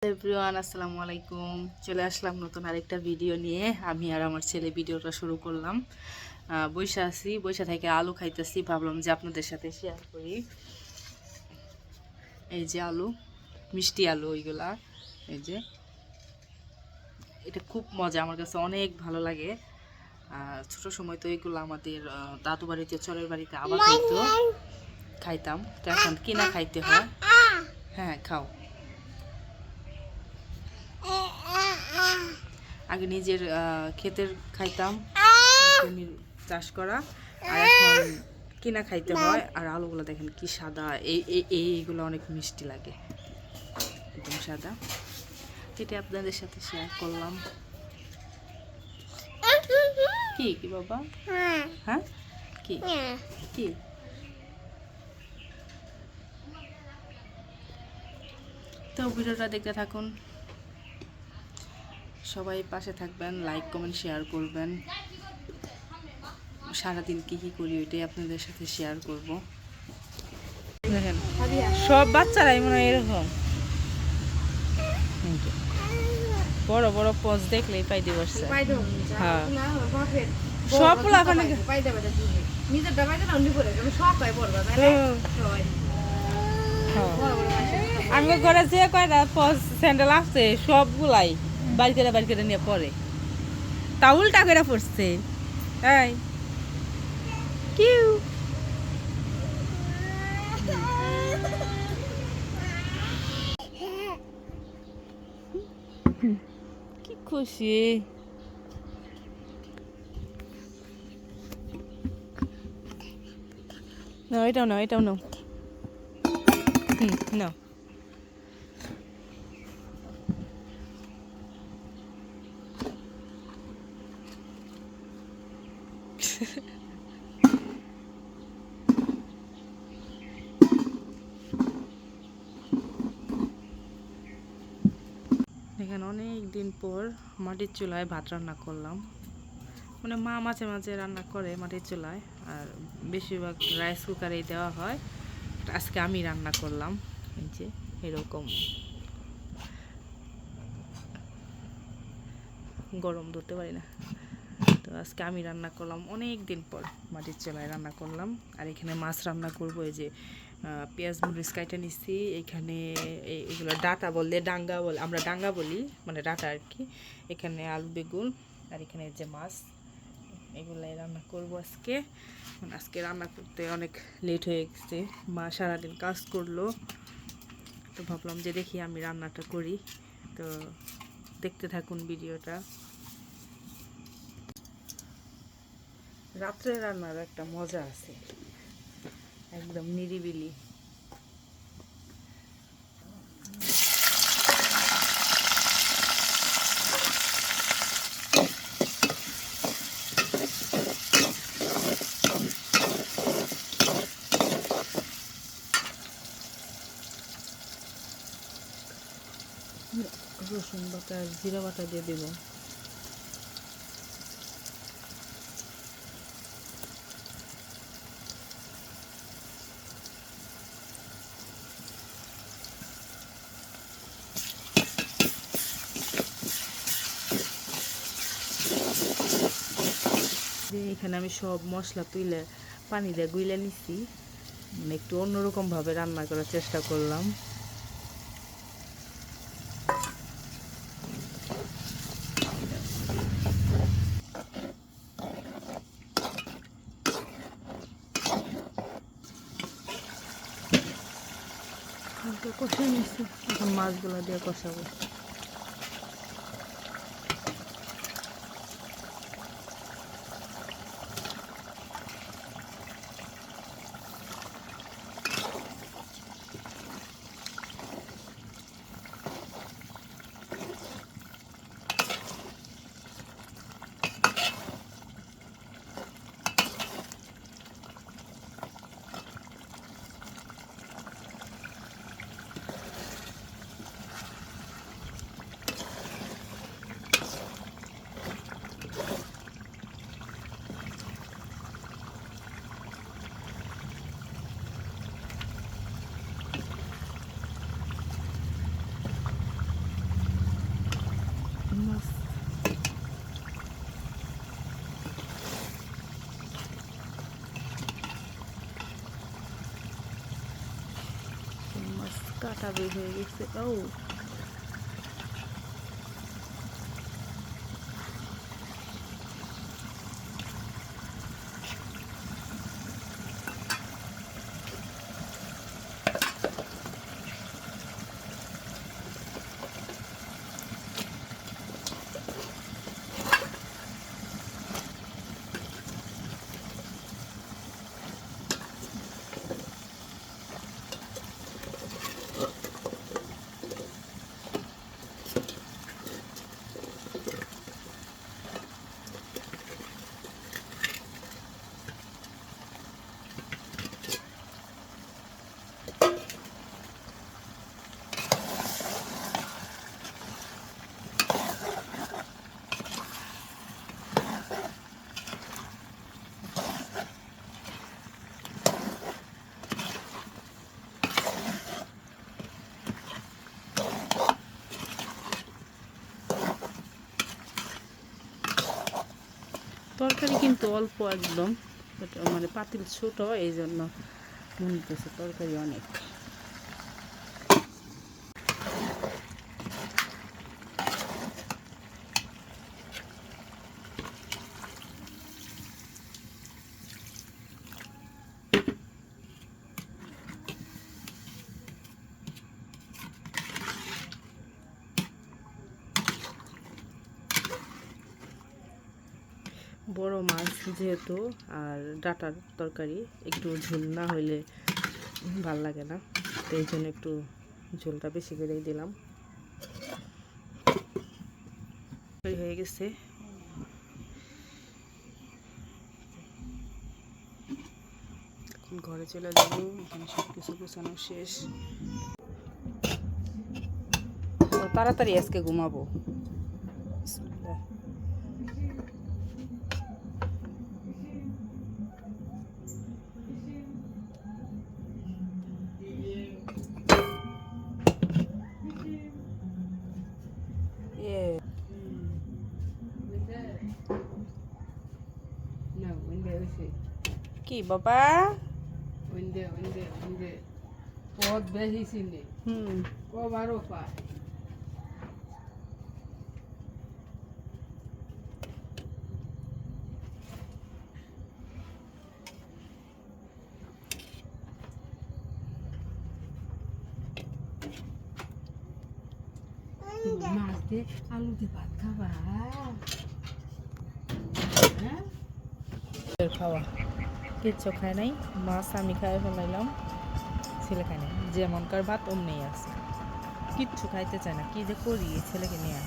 Everyone আসসালামু আলাইকুম। চলে আসলাম নতুন আরেকটা ভিডিও নিয়ে। আমি আর আমার ছেলে ভিডিওটা শুরু করলাম। বৈশা থেকে আলু খাইতেছি, ভাবলাম যে আপনাদের সাথে শেয়ার করি। এই যে আলু, মিষ্টি আলু ওইগুলা, এই যে এটা খুব মজা, আমার কাছে অনেক ভালো লাগে। ছোট সময় তো এগুলো আমাদের দাদু বাড়িতে, চরের বাড়িতে আবার খাইতাম, তো এখন কিনা খাইতে হয়। হ্যাঁ খাও। আগে নিজের ক্ষেতের খাইতাম, জমির চাষ করা, আর এখন কিনা খাইতে হয়। আর আলুগুলো দেখেন কি সাদা, এইগুলো অনেক মিষ্টি লাগে, একদম সাদা। এটা আপনাদের সাথে শেয়ার করলাম। কি কি বাবা? হ্যাঁ কি কি? তো ভিডিওটা দেখতে থাকুন, সবাই পাশে থাকবেন, লাইক কমেন্ট শেয়ার করবেন। সারাদিন কি কি করি ওইটাই আপনাদের সাথে শেয়ার করব। দেখেন সব বাচ্চারাই মনে হয় এরকম, বড় বড় পোজ দেখলেই পাইতে বসছে। হ্যাঁ সব পোলা আমি ঘরে যে কয়টা পোজ স্যান্ডেল আছে সবগুলাই বাড়ি করে নিয়ে পরে, তা উল্টা করে পড়ছে। এই কিউ কি খুশি। না এটাও না, এটাও না। না এখানে অনেক দিন পর মাটির চুলায় ভাত রান্না করলাম। মানে মা মাঝে মাঝে রান্না করে মাটির চুলায়, আর বেশিরভাগ রাইস কুকারেই দেওয়া হয়। আজকে আমি রান্না করলাম, এই যে এরকম গরম ধরতে পারি না, তো আজকে আমি রান্না করলাম অনেক দিন পর মাটির চুলায় রান্না করলাম। আর এখানে মাছ রান্না করবো। এই যে পেঁয়াজ মরিচ কাইটা নিচ্ছি, এখানে এগুলো ডাটা বললে ডাঙ্গা বলে, আমরা ডাঙ্গা বলি, মানে ডাটা আর কি। এখানে আলু বেগুন, আর এখানে যে মাছ, এগুলাই রান্না করবো আজকে। আজকে রান্না করতে অনেক লেট হয়ে গেছে, মা সারাদিন কাজ করলো, তো ভাবলাম যে দেখি আমি রান্নাটা করি। তো দেখতে থাকুন ভিডিওটা। রাত্রে রান্নার একটা মজা আছে, একদম নিরিবিলি। রসুন বাটা আর জিরা বাটা দিয়ে দেব। এখানে আমি সব মশলা তুলে পানি দিয়ে গুইলে নিচ্ছি, মানে একটু অন্যরকম ভাবে রান্না করার চেষ্টা করলাম। কষে নিচ্ছি, এখন মাছগুলো দিয়ে কষাবো। মাছ মাছ কাটা বের হয়ে গেছে। ও তরকারি কিন্তু অল্প একদম, মানে পাতিল ছোট, এই জন্য মনে হচ্ছে তরকারি অনেক। বড় মাছ যেহেতু, আর ডাঁটার তরকারি একটু ঝোল না হইলে ভাল লাগে না, তো এই জন্য একটু ঝোলটা বেশি করেই দিলাম। হয়ে গেছে, এখন ঘরে চলে যাব। এখানে সব কিছু গোছানো শেষ। তাড়াতাড়ি আজকে ঘুমাবো। কি বাবা পথ বেশি চিনি কবারও পায়। মাছ দিয়ে আলু দিয়ে ভাত খাবা? হ্যাঁ, খাওয়া কিচ্ছু খায় নাই। মাছ আমি খাই ফেলাইলাম, ছেলে খায় নাই। যেমনকার ভাত অমনি আছে, কিচ্ছু খাইতে চায় না। কি যে করি ছেলেকে নিয়ে।